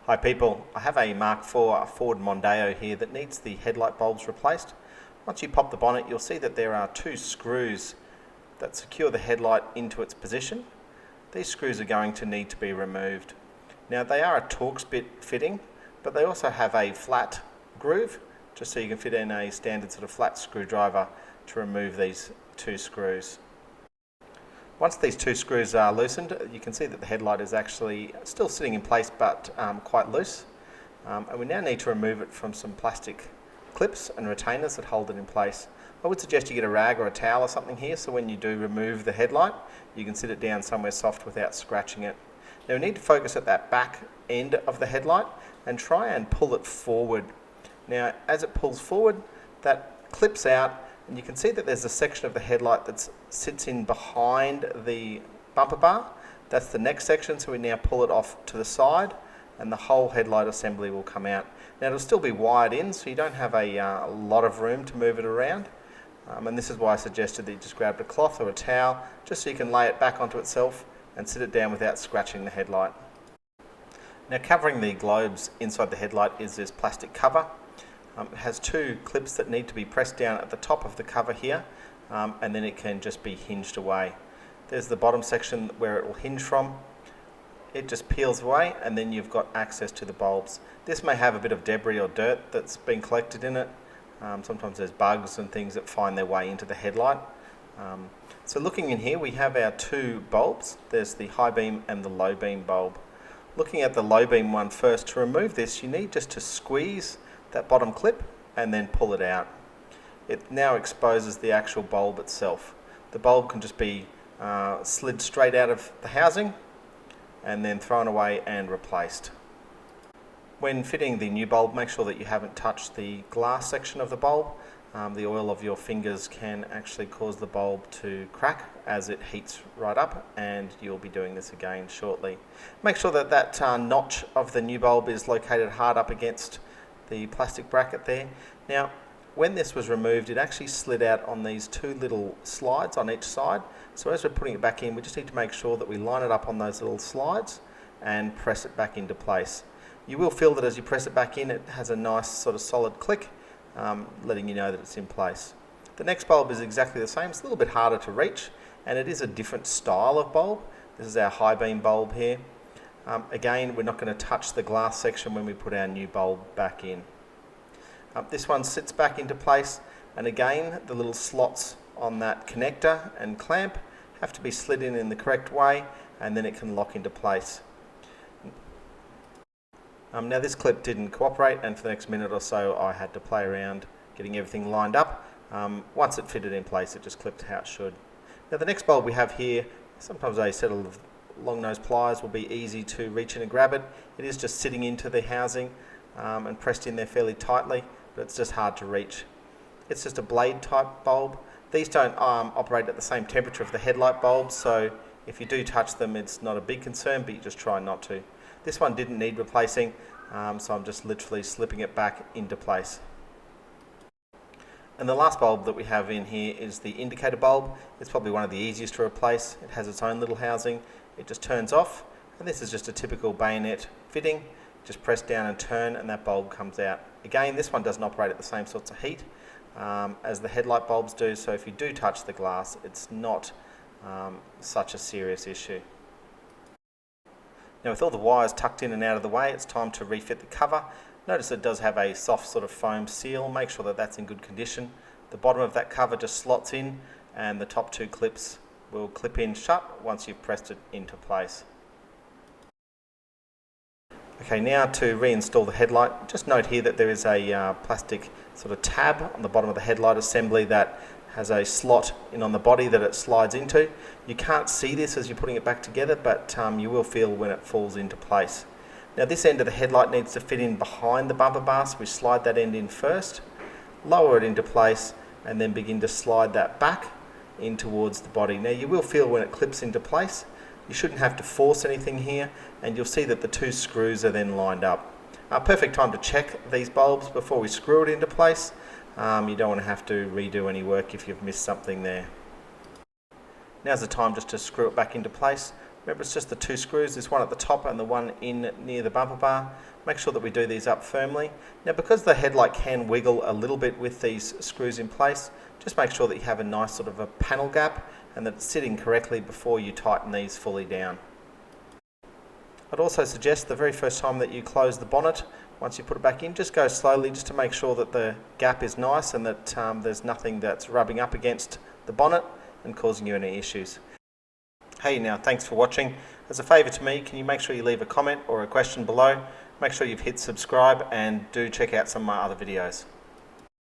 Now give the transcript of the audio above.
Hi people, I have a Mark IV Ford Mondeo here that needs the headlight bulbs replaced. Once you pop the bonnet, you'll see that there are two screws that secure the headlight into its position. These screws are going to need to be removed. Now they are a Torx bit fitting, but they also have a flat groove, just so you can fit in a standard sort of flat screwdriver to remove these two screws. Once these two screws are loosened, you can see that the headlight is actually still sitting in place but quite loose. And we now need to remove it from some plastic clips and retainers that hold it in place. I would suggest you get a rag or a towel or something here, so when you do remove the headlight, you can sit it down somewhere soft without scratching it. Now we need to focus at that back end of the headlight and try and pull it forward. Now as it pulls forward, that clips out, and you can see that there's a section of the headlight that sits in behind the bumper bar. That's the next section, so we now pull it off to the side and the whole headlight assembly will come out. Now it'll still be wired in, so you don't have a lot of room to move it around. And this is why I suggested that you just grab a cloth or a towel, just so you can lay it back onto itself and sit it down without scratching the headlight. Now covering the globes inside the headlight is this plastic cover. It has two clips that need to be pressed down at the top of the cover here, and then it can just be hinged away. There's the bottom section where it will hinge from. It just peels away and then you've got access to the bulbs. This may have a bit of debris or dirt that's been collected in it. Sometimes there's bugs and things that find their way into the headlight. So looking in here, we have our two bulbs. There's the high beam and the low beam bulb. Looking at the low beam one first, to remove this you need just to squeeze that bottom clip and then pull it out. It now exposes the actual bulb itself. The bulb can just be slid straight out of the housing and then thrown away and replaced. When fitting the new bulb, make sure that you haven't touched the glass section of the bulb. The oil of your fingers can actually cause the bulb to crack as it heats right up, and you'll be doing this again shortly. Make sure that that notch of the new bulb is located hard up against the plastic bracket there. Now when this was removed, it actually slid out on these two little slides on each side, so as we're putting it back in, we just need to make sure that we line it up on those little slides and press it back into place. You will feel that as you press it back in, it has a nice sort of solid click, letting you know that it's in place. The next bulb is exactly the same. It's a little bit harder to reach, and it is a different style of bulb. This is our high beam bulb here. Again, we're not going to touch the glass section when we put our new bulb back in. This one sits back into place, and again the little slots on that connector and clamp have to be slid in the correct way, and then it can lock into place. Now this clip didn't cooperate, and for the next minute or so I had to play around getting everything lined up. Once it fitted in place, it just clipped how it should. Now the next bulb we have here, sometimes a set of long nose pliers will be easy to reach in and grab it. It is just sitting into the housing and pressed in there fairly tightly, but it's just hard to reach. It's just a blade type bulb. These don't operate at the same temperature of the headlight bulbs, so if you do touch them it's not a big concern, but you just try not to. This one didn't need replacing, so I'm just literally slipping it back into place. And the last bulb that we have in here is the indicator bulb. It's probably one of the easiest to replace. It has its own little housing. It just turns off, and this is just a typical bayonet fitting. Just press down and turn and that bulb comes out. Again, this one doesn't operate at the same sorts of heat as the headlight bulbs do, so if you do touch the glass, it's not such a serious issue. Now with all the wires tucked in and out of the way, it's time to refit the cover. Notice it does have a soft sort of foam seal. Make sure that that's in good condition. The bottom of that cover just slots in, and the top two clips will clip in shut once you've pressed it into place. Okay, now to reinstall the headlight, just note here that there is a plastic sort of tab on the bottom of the headlight assembly that has a slot in on the body that it slides into. You can't see this as you're putting it back together, but you will feel when it falls into place. Now this end of the headlight needs to fit in behind the bumper bar, so we slide that end in first, lower it into place, and then begin to slide that back in towards the body. Now you will feel when it clips into place. You shouldn't have to force anything here, and you'll see that the two screws are then lined up. Perfect time to check these bulbs before we screw it into place. You don't want to have to redo any work if you've missed something there. Now's the time just to screw it back into place. Remember, it's just the two screws, this one at the top and the one in near the bumper bar. Make sure that we do these up firmly. Now, because the headlight can wiggle a little bit with these screws in place, just make sure that you have a nice sort of a panel gap and that it's sitting correctly before you tighten these fully down. I'd also suggest the very first time that you close the bonnet, once you put it back in, just go slowly just to make sure that the gap is nice and that there's nothing that's rubbing up against the bonnet and causing you any issues. Hey, now thanks for watching. As a favour to me, can you make sure you leave a comment or a question below? Make sure you've hit subscribe and do check out some of my other videos.